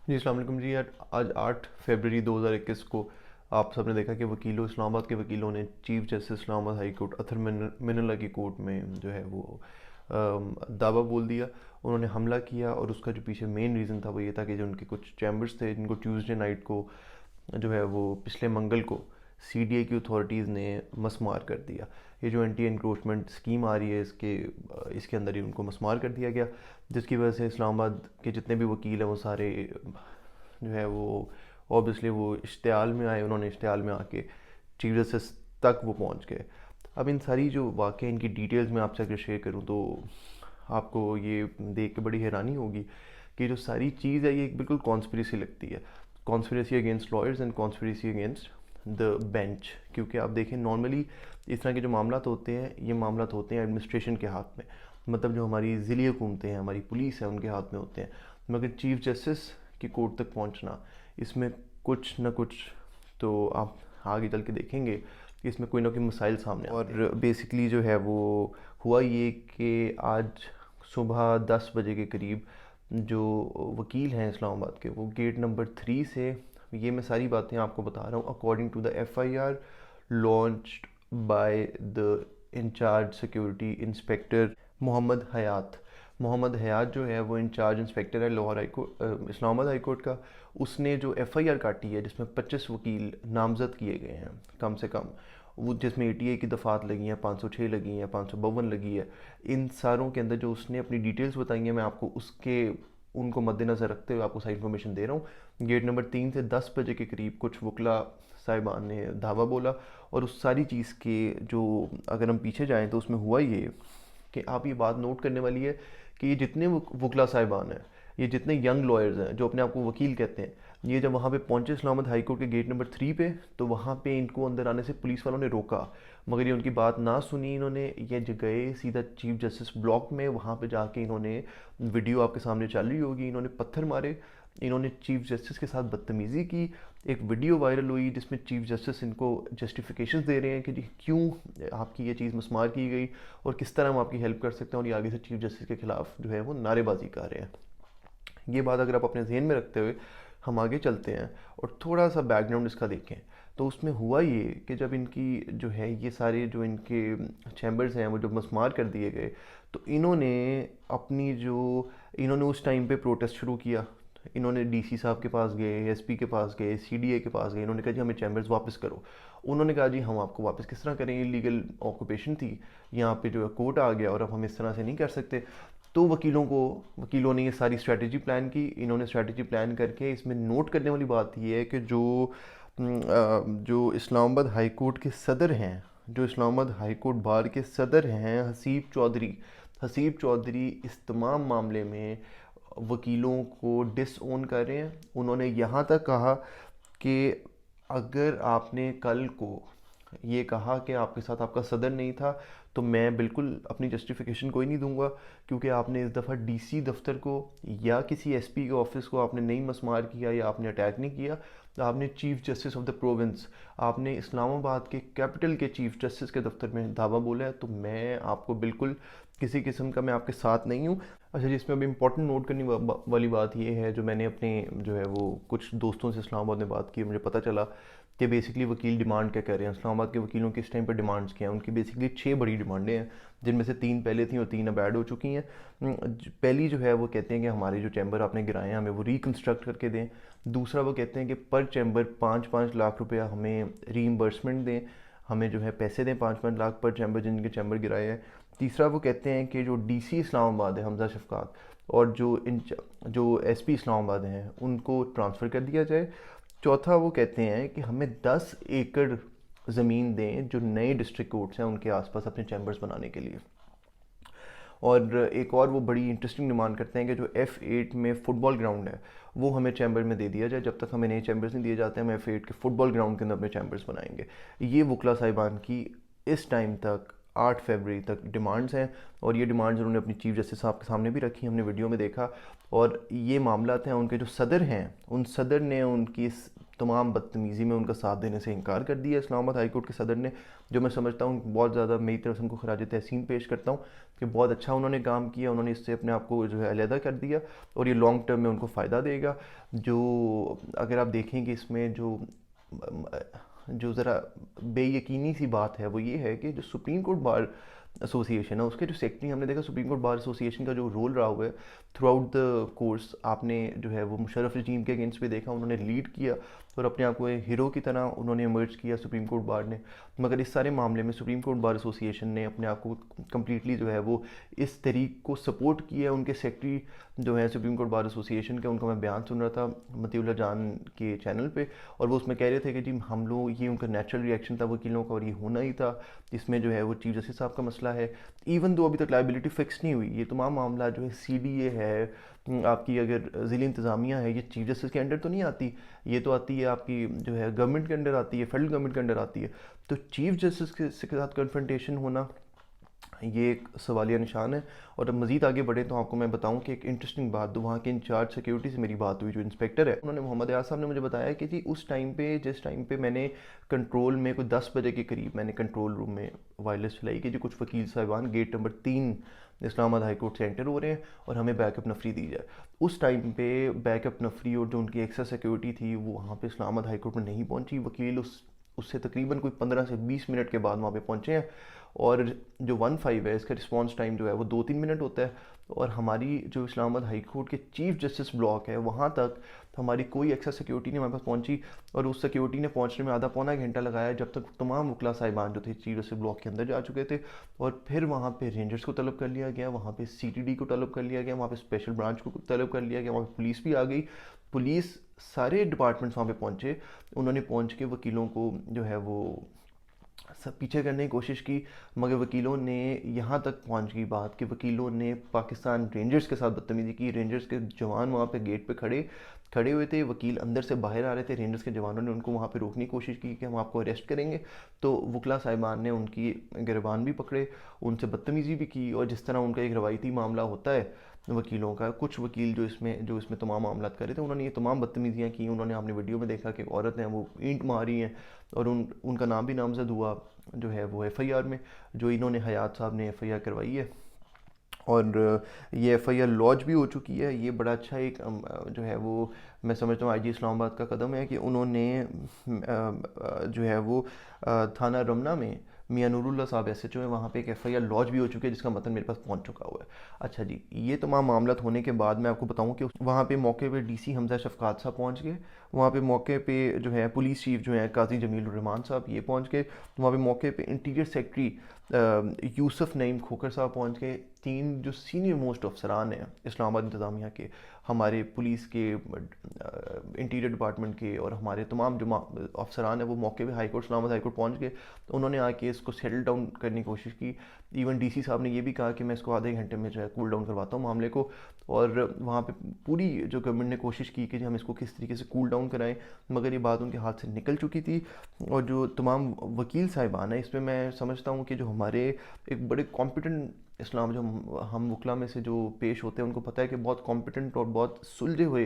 जी अस्सलाम वालेकुम जी। आज 8 फरवरी 2021 को आप सबने देखा कि इस्लामाबाद के वकीलों ने chief justice Islamabad high court Athar Minallah की कोर्ट में जो है वो दावा बोल दिया। उन्होंने हमला किया और उसका जो पीछे मेन रीज़न था वो ये था कि जो उनके कुछ चैम्बर्स थे जिनको ट्यूसडे नाइट को जो है वो पिछले मंगल को सीडीए की अथॉरिटीज़ ने मसमार कर दिया। ये जो एंटी एनक्रोचमेंट स्कीम आ रही है इसके अंदर ही उनको मसमार कर दिया गया, जिसकी वजह से इस्लामाबाद के जितने भी वकील हैं वो सारे जो है वो ऑब्वियसली वो इश्तियाल में आए। उन्होंने इश्तियाल में आके चीफ जस्टिस तक वो पहुंच गए। अब इन सारी जो वाक़या इनकी डिटेल्स मैं आपसे अगर शेयर करूं तो आपको ये देख के बड़ी हैरानी होगी कि जो सारी चीज़ है ये एक बिल्कुल कॉन्स्पिरेसी लगती है। Conspiracy against lawyers and conspiracy against the bench. क्योंकि आप देखें नॉर्मली इस तरह के जो मामला होते हैं ये मामला होते हैं एडमिनिस्ट्रेशन के हाथ में, मतलब जो हमारी ज़िली हुकूमतें हैं, हमारी पुलिस है, उनके हाथ में होते हैं। मगर चीफ जस्टिस की कोर्ट तक पहुंचना, इसमें कुछ ना कुछ तो आप आगे चल के देखेंगे कि इसमें कोई ना कोई मसाइल सामने और बेसिकली जो है वो हुआ ये कि आज सुबह 10 बजे के करीब जो वकील हैं इस्लामाबाद के वो गेट नंबर 3 से, ये मैं सारी बातें आपको बता रहा हूँ according to the FIR launched by the incharge security inspector Mohammad Hayat जो है वो इंचार्ज इंस्पेक्टर है Lahore high court Islamabad high court का। उसने जो एफआईआर काटी है जिसमें 25 वकील नामजद किए गए हैं कम से कम, वो जिसमें एटीए की दफ़ात लगी हैं, 506 लगी हैं, 552 लगी है। इन सारों के अंदर जो उसने अपनी डिटेल्स बताई हैं मैं आपको उनको मद्देनज़र रखते हुए आपको सारी इन्फॉर्मेशन दे रहा हूँ। गेट नंबर 3 से 10 बजे के करीब कुछ वकला साहिबान ने धावा बोला और उस सारी चीज़ के जो अगर हम पीछे जाएँ तो उसमें हुआ ये कि आप ये बात नोट करने वाली है कि ये जितने वकला साहिबान हैं, ये जितने यंग लॉयर्स हैं जो अपने आप को वकील कहते हैं, ये जब वहाँ पे पहुँचे इस्लामाबाद हाई कोर्ट के गेट नंबर 3 पे, तो वहाँ पे इनको अंदर आने से पुलिस वालों ने रोका। मगर ये उनकी बात ना सुनी इन्होंने, ये गए सीधा चीफ जस्टिस ब्लॉक में। वहाँ पे जाके इन्होंने, वीडियो आपके सामने चल रही होगी, इन्होंने पत्थर मारे, इन्होंने चीफ जस्टिस के साथ बदतमीज़ी की। एक वीडियो वायरल हुई जिसमें चीफ जस्टिस इनको जस्टिफिकेशन दे रहे हैं कि जी क्यों आपकी ये चीज़ मस्मार की गई और किस तरह हम आपकी हेल्प कर सकते हैं, और ये आगे से चीफ जस्टिस के खिलाफ जो है वो नारेबाजी कर रहे हैं। ये बात अगर आप अपने जहन में रखते हुए हम आगे चलते हैं और थोड़ा सा बैकग्राउंड इसका देखें तो उसमें हुआ ये कि जब इनकी जो है ये सारे जो इनके चैम्बर्स हैं वो जब मस्मार कर दिए गए तो इन्होंने उस टाइम पे प्रोटेस्ट शुरू किया। इन्होंने डीसी साहब के पास गए, एसपी के पास गए, सीडीए के पास गए, इन्होंने कहा जी हमें चैम्बर्स वापस करो। उन्होंने कहा जी हम आपको वापस किस तरह करें, इलीगल ऑक्यूपेशन थी, यहाँ पे जो है कोर्ट आ गया और अब हम इस तरह से नहीं कर सकते। तो वकीलों ने ये सारी स्ट्रैटेजी प्लान की। इन्होंने स्ट्रैटेजी प्लान करके, इसमें नोट करने वाली बात ये है कि जो इस्लामाबाद हाई कोर्ट के सदर हैं, जो इस्लामाबाद हाई कोर्ट बार के सदर हैं हसीब चौधरी इस तमाम मामले में वकीलों को डिसओन कर रहे हैं। उन्होंने यहाँ तक कहा कि अगर आपने कल को ये कहा कि आपके साथ आपका सदर नहीं था तो मैं बिल्कुल अपनी जस्टिफिकेशन कोई नहीं दूंगा, क्योंकि आपने इस दफ़ा डीसी दफ्तर को या किसी एसपी के ऑफिस को आपने नहीं मसमार किया या आपने अटैक नहीं किया, तो आपने chief justice of the province, आपने इस्लामाबाद के कैपिटल के चीफ जस्टिस के दफ्तर में दावा बोला है। तो मैं आपको बिल्कुल किसी किस्म का मैं आपके साथ नहीं हूँ। अच्छा जी, इसमें अभी इंपॉर्टेंट नोट करने वाली बात ये है, जो मैंने अपने जो है वो कुछ दोस्तों से इस्लामाबाद में बात की, मुझे पता चला कि बेसिकली वकील डिमांड क्या कर रहे हैं। इस्लामाबाद के वकीलों के इस टाइम पर डिमांड्स क्या हैं, उनकी बेसिकली 6 बड़ी डिमांडें हैं, जिनमें से 3 पहले थी और 3 अब ऐड हो चुकी हैं। पहली जो है वो कहते हैं कि हमारे जो चैम्बर आपने गिराए हैं हमें वो रिकन्स्ट्रक्ट करके दें। दूसरा वो कहते हैं कि पर चैम्बर 5-5 लाख रुपया हमें रीइंबर्समेंट दें, हमें जो है पैसे दें 5-5 लाख पर चैम्बर जिनके चैम्बर गिराए हैं। तीसरा वो कहते हैं कि जो डीसी इस्लामाबाद है हमजा शफकात, और जो एसपी इस्लामाबाद हैं उनको ट्रांसफ़र कर दिया जाए। चौथा वो कहते हैं कि हमें 10 एकड़ ज़मीन दें जो नए डिस्ट्रिक्ट कोर्ट्स हैं उनके आसपास अपने चैम्बर्स बनाने के लिए। और एक और वो बड़ी इंटरेस्टिंग डिमांड करते हैं कि जो F8 में फ़ुटबॉल ग्राउंड है वो हमें चैम्बर में दे दिया जाए। जब तक हमें नए चैम्बर्स नहीं दिए जाते हम F8 के फ़ुटबॉल ग्राउंड के अंदर अपने चैम्बर्स बनाएंगे। ये वकला साहिबान की इस टाइम तक 8 फरवरी तक डिमांड्स हैं, और ये डिमांड्स उन्होंने अपनी चीफ जस्टिस साहब के सामने भी रखी, हमने वीडियो में देखा। और ये मामला हैं उनके जो सदर हैं, उन सदर ने उनकी इस तमाम बदतमीज़ी में उनका साथ देने से इनकार कर दिया इस्लामाबाद हाई कोर्ट के सदर ने, जो मैं समझता हूँ बहुत ज़्यादा मेरी तरफ से उनको खराज तहसीन पेश करता हूँ कि बहुत अच्छा उन्होंने काम किया। उन्होंने इससे अपने आप को जो है अलहदा कर दिया और ये लॉन्ग टर्म में उनको फ़ायदा देगा। जो अगर आप देखेंगे इसमें जो ज़रा बेयकीनी सी बात है वो ये है कि जो सुप्रीम कोर्ट बार एसोसिएशन है उसके जो सेक्रेटरी, हमने देखा सुप्रीम कोर्ट बार एसोसिएशन का जो रोल रहा हुआ है थ्रू आउट द कोर्स, आपने जो है वो मुशर्रफ रजीम के अगेंस्ट भी देखा, उन्होंने लीड किया और अपने आप को एक हीरो की तरह उन्होंने इमर्ज किया सुप्रीम कोर्ट बार ने। मगर इस सारे मामले में सुप्रीम कोर्ट बार एसोसिएशन ने अपने आप को कम्प्लीटली जो है वो इस तरीक को सपोर्ट किया। उनके सेक्रेटरी जो है सुप्रीम कोर्ट बार एसोसिएशन के, उनका मैं बयान सुन रहा था मतीउल्लाह जान के चैनल पे, और वो उसमें कह रहे थे कि जी हम लोग, ये उनका नेचुरल रिएक्शन था वकीलों का और ये होना ही था, इसमें जो है वो चीफ जस्टिस साहब का मसला है। इवन दो अभी तक लाइबिलिटी फिक्स नहीं हुई, ये तमाम मामला जो है CDA है, आपकी अगर ज़िली इंतज़ामिया है, ये चीफ जस्टिस के अंडर तो नहीं आती, ये तो आती है आपकी जो है गवर्नमेंट के अंडर आती है, फेडरल गवर्नमेंट के अंडर आती है। तो चीफ जस्टिस के साथ कन्फ्रंटेशन होना ये एक सवालिया निशान है। और अब मज़ीद आगे बढ़े तो आपको मैं बताऊं कि एक इंटरेस्टिंग बात, तो वहाँ के इंचार्ज सिक्योरिटी से मेरी बात हुई, जो इंस्पेक्टर है, उन्होंने, मोहम्मद याद साहब ने मुझे बताया कि जी उस टाइम पे, जिस टाइम पे मैंने कंट्रोल में कोई 10 बजे के करीब मैंने कंट्रोल रूम में वायरलेस चलाई कि जी कुछ वकील साहिबान gate number 3 Islamabad high court से एंटर हो रहे हैं और हमें बैकअप नफरी दी जाए। उस टाइम पे बैकअप नफरी और जो उनकी एक्स्ट्रा सिक्योरिटी थी वो वहाँ पे इस्लामाबाद हाई कोर्ट में नहीं पहुँची। वकील उससे तकरीबन कोई 15 से 20 मिनट के बाद वहाँ पे पहुँचे हैं, और जो 1-5 है इसका रिस्पांस टाइम जो है वो 2-3 मिनट होता है। और हमारी जो इस्लामाबाद हाई कोर्ट के चीफ जस्टिस ब्लॉक है वहाँ तक हमारी कोई एक्स्ट्रा सिक्योरिटी नहीं हमारे पास पहुँची, और उस सिक्योरिटी ने पहुँचने में आधा पौना घंटा लगाया, जब तक तमाम वकला साहिबान जो थे चीफ जस्टिस ब्लॉक के अंदर जा चुके थे। और फिर वहाँ पे रेंजर्स को तलब कर लिया गया, वहाँ पे CTD को तलब कर लिया गया, वहाँ पे स्पेशल ब्रांच को तलब कर लिया गया, वहाँ पे पुलिस भी आ गई। पुलिस, सारे डिपार्टमेंट्स वहाँ पे पहुँचे, उन्होंने पहुँच के वकीलों को जो है वो सब पीछे करने की कोशिश की, मगर वकीलों ने यहाँ तक पहुँच गई बात कि वकीलों ने पाकिस्तान रेंजर्स के साथ बदतमीज़ी की। रेंजर्स के जवान वहाँ पे गेट पे खड़े हुए थे, वकील अंदर से बाहर आ रहे थे, रेंजर्स के जवानों ने उनको वहाँ पे रोकने की कोशिश की कि हम आपको अरेस्ट करेंगे। तो वकला साहिबान ने उनकी गिरबान भी पकड़े, उनसे बदतमीज़ी भी की, और जिस तरह उनका एक रवायती मामला होता है वकीलों का, कुछ वकील जो इसमें तमाम मामला कर रहे थे, उन्होंने ये तमाम बदतमीज़ियाँ की। उन्होंने, आपने वीडियो में देखा कि एक औरत है वो ईंट मारी हैं, और उनका नाम भी नामजद हुआ जो है वो FIR में, जो इन्होंने हयात साहब ने FIR करवाई है, और ये FIR लॉन्च भी हो चुकी है। ये बड़ा अच्छा एक जो है वो मैं समझता हूँ IG इस्लामाबाद का कदम है कि उन्होंने जो है वो थाना रमना में मियाँ नूरुल्लाह साहब SHO है, वहाँ पे एक FIR लॉन्च भी हो चुकी है, जिसका मतलब मेरे पास पहुँच चुका हुआ है। अच्छा जी, ये तमाम मामला होने के बाद मैं आपको बताऊँ कि वहाँ पे मौके पे DC हमजा शफकात साहब पहुँच गए, वहाँ पे मौके पे जो है पुलिस चीफ जो है काजी जमीलुर रहमान साहब ये पहुँच गए, वहाँ पे मौके पे इंटीरियर सेक्रेटरी यूसुफ नईम खोखर साहब पहुँच गए। 3 जो सीनियर मोस्ट अफसरान हैं इस्लामाबाद इंतज़ामिया के, हमारे पुलिस के, इंटीरियर डिपार्टमेंट के, और हमारे तमाम जो अफसरान हैं वो मौके पे high court, Islamabad high court पहुँच गए। तो उन्होंने आके इसको सेटल डाउन करने की कोशिश की। इवन DC साहब ने ये भी कहा कि मैं इसको आधे घंटे में जो है कूल डाउन करवाता हूँ मामले को, और वहाँ पे पूरी जो गवर्नमेंट ने कोशिश की कि हम इसको किस तरीके से कूल डाउन कराएं, मगर ये बात उनके हाथ से निकल चुकी थी। और जो तमाम वकील साहिबान हैं, इसमें मैं समझता हूँ कि जो हमारे एक बड़े कॉम्पिटेंट इस्लाम, जो हम वकला में से जो पेश होते हैं, उनको पता है कि बहुत कॉम्पिटेंट और बहुत सुलझे हुए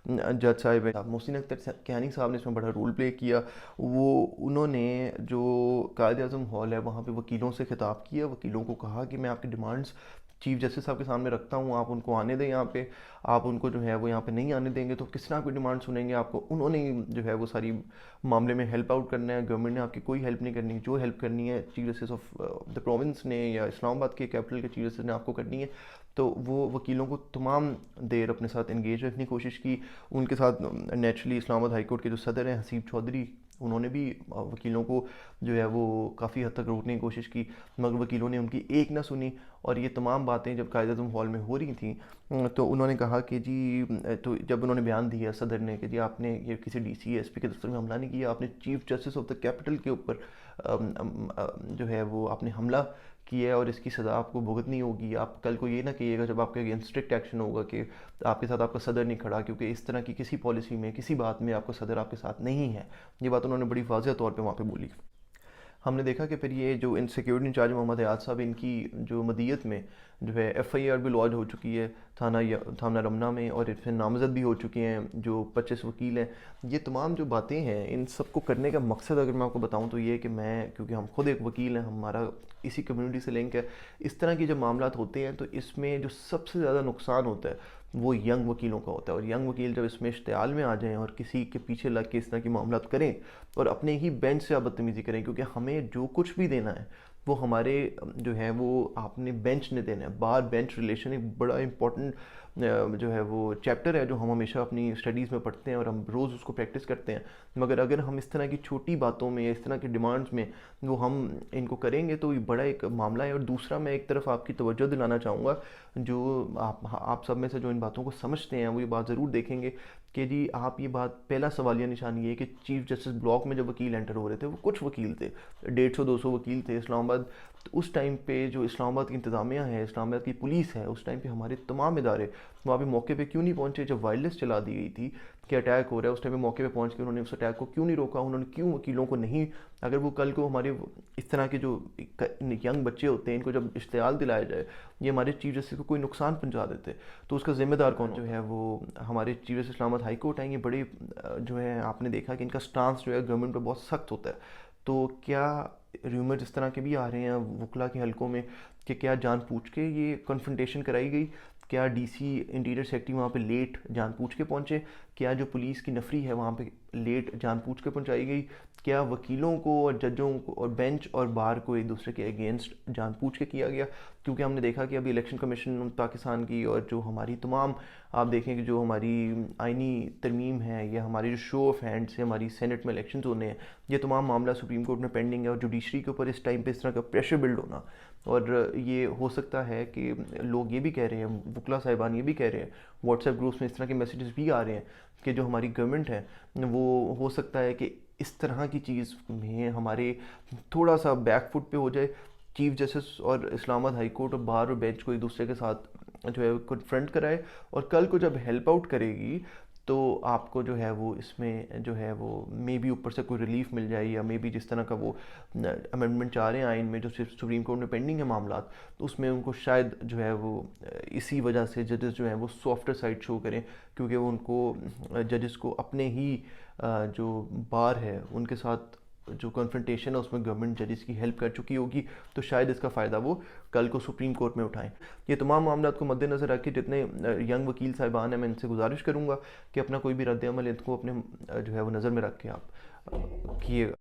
जज साहिब हैं। मोहसिन अख्तर कियानी साहब ने इसमें बड़ा रोल प्ले किया। वो उन्होंने जो कायद-ए-आज़म हॉल है वहाँ पे वकीलों से खिताब किया, वकीलों को कहा कि मैं आपकी डिमांड्स चीफ जस्टिस साहब के सामने रखता हूँ, आप उनको आने दें यहाँ पे, आप उनको जो है वो यहाँ पे नहीं आने देंगे तो किस तरह आपकी डिमांड सुनेंगे आपको। उन्होंने जो है वो सारी मामले में हेल्प आउट करना है, गवर्नमेंट ने आपकी कोई हेल्प नहीं करनी, जो हेल्प करनी है chief justice of the province ने या इस्लामाबाद के कैपिटल के चीफ जस्टिस ने आपको करनी है। तो वो वकीलों को तमाम देर अपने साथ इंगेज रखने की कोशिश की। उनके साथ नेचुरली इस्लामाबाद हाई कोर्ट के जो सदर हैं हसीब चौधरी, उन्होंने भी वकीलों को जो है वो काफ़ी हद तक रोकने की कोशिश की, मगर वकीलों ने उनकी एक ना सुनी। और ये तमाम बातें जब कायद-ए-आज़म हॉल में हो रही थी तो उन्होंने कहा कि जी, तो जब उन्होंने बयान दिया सदर ने कि जी आपने ये किसी DC SP के दफ्तर में हमला नहीं किया, आपने chief justice of the capital के ऊपर जो है वो आपने हमला किया है और इसकी सज़ा आपको भुगतनी होगी। आप कल को ये ना कहिएगा जब आपके अगेंस्ट स्ट्रिक्ट एक्शन होगा कि आपके साथ आपका सदर नहीं खड़ा, क्योंकि इस तरह की किसी पॉलिसी में, किसी बात में आपका सदर आपके साथ नहीं है। ये बात उन्होंने बड़ी वाज़ेह तौर पे वहाँ पे बोली। हमने देखा कि फिर ये जो इन सिक्योरिटी इंचार्ज मोहम्मद हयात साहब, इनकी जो मदीयत में जो है एफआईआर भी लॉन्च हो चुकी है थाना रमना में, और फिर नामजद भी हो चुके हैं जो 25 वकील हैं। ये तमाम जो बातें हैं, इन सबको करने का मकसद अगर मैं आपको बताऊं तो ये है कि मैं, क्योंकि हम खुद एक वकील हैं, हमारा इसी कम्युनिटी से लिंक है, इस तरह की जब मामला होते हैं तो इसमें जो सबसे ज़्यादा नुकसान होता है वो यंग वकीलों का होता है। और यंग वकील जब इसमें इश्तियाल में आ जाएं और किसी के पीछे लग के इस तरह की मामला करें और अपने ही बेंच से आप बदतमीज़ी करें, क्योंकि हमें जो कुछ भी देना है वो हमारे जो है वो आपने बेंच ने देना है। बार बेंच रिलेशन एक बड़ा इंपॉर्टेंट जो है वो चैप्टर है जो हम हमेशा अपनी स्टडीज़ में पढ़ते हैं और हम रोज़ उसको प्रैक्टिस करते हैं। मगर अगर हम इस तरह की छोटी बातों में, इस तरह की डिमांड्स में वो हम इनको करेंगे तो ये बड़ा एक मामला है। और दूसरा, मैं एक तरफ आपकी तवज्जो दिलाना चाहूँगा, जो आप सब में से जो इन बातों को समझते हैं वो ये बात ज़रूर देखेंगे कि जी आप ये बात, पहला सवालिया निशान ये है कि चीफ जस्टिस ब्लॉक में जब वकील एंटर हो रहे थे वो कुछ वकील थे, 150-200 वकील थे इस्लामाबाद। तो उस टाइम पे जो इस्लामाबाद की इंतज़ामिया है, इस्लामाबाद की पुलिस है, उस टाइम पे हमारे तमाम इदारे वहाँ पे मौके पे क्यों नहीं पहुँचे? जब वायरलेस चला दी गई थी कि अटैक हो रहा है, उस टाइम पे मौके पे पहुँच के उन्होंने उस अटैक को क्यों नहीं रोका? उन्होंने क्यों वकीलों को नहीं, अगर वो कल को हमारे इस तरह के जो यंग बच्चे होते हैं इनको जब इश्तियाल दिलाया जाए, ये हमारे चीफ जस्टिस को कोई नुकसान पहुंचा देते, तो उसका जिम्मेदार कौन जो है? वो हमारे chief justice Islamabad high court हैं। ये बड़े जो है आपने देखा कि इनका स्टांस जो है गवर्नमेंट पर बहुत सख्त होता है। तो क्या र्यूमर्स इस तरह के भी आ रहे हैं वकला के हलकों में कि क्या जानबूझ के ये कन्फ्रंटेशन कराई गई? क्या डीसी इंटीरियर सेक्रेटरी वहाँ पे लेट जानबूझ के पहुँचे? क्या जो पुलिस की नफरी है वहाँ पे लेट जानबूझ के पहुँचाई गई? क्या वकीलों को और जजों को और बेंच और बार को एक दूसरे के अगेंस्ट जानबूझ के किया गया? क्योंकि हमने देखा कि अभी इलेक्शन कमीशन पाकिस्तान की और जो हमारी तमाम, आप देखें कि जो हमारी आइनी तरमीम है या हमारी जो शो ऑफ हैंड से हमारी सेनेट में इलेक्शन होने हैं, ये तमाम मामला सुप्रीम कोर्ट में पेंडिंग है। और जुडिशरी के ऊपर इस टाइम पे इस तरह का प्रेशर बिल्ड होना, और ये हो सकता है कि लोग ये भी कह रहे हैं, वकला साहिबान ये भी कह रहे हैं, व्हाट्सएप ग्रुप्स में इस तरह के मैसेजेस भी आ रहे हैं कि जो हमारी गवर्नमेंट है वो हो सकता है कि इस तरह की चीज़ में हमारे थोड़ा सा बैकफुट पे हो जाए। चीफ जस्टिस और इस्लामाबाद हाई कोर्ट और बार और बेंच को एक दूसरे के साथ जो है कन्फ्रंट कराए, और कल को जब हेल्प आउट करेगी तो आपको जो है वो इसमें जो है वो मे बी ऊपर से कोई रिलीफ मिल जाए, या मे बी जिस तरह का वो अमेंडमेंट चाह रहे हैं आइन में जो सिर्फ सुप्रीम कोर्ट में पेंडिंग है मामला, तो उसमें उनको शायद जो है वो इसी वजह से जजेस जो हैं वो सॉफ्टर साइड शो करें, क्योंकि वो उनको जजेस को अपने ही जो बार है उनके साथ जो कन्फ्रंटेशन है उसमें गवर्नमेंट जजेस की हेल्प कर चुकी होगी, तो शायद इसका फ़ायदा वो कल को सुप्रीम कोर्ट में उठाएं। ये तमाम मामला को मद्देनज़र रख के जितने यंग वकील साहिबान हैं, मैं इनसे गुजारिश करूँगा कि अपना कोई भी रद्द अमल इनको अपने जो है वो नज़र में रख के आप किएगा।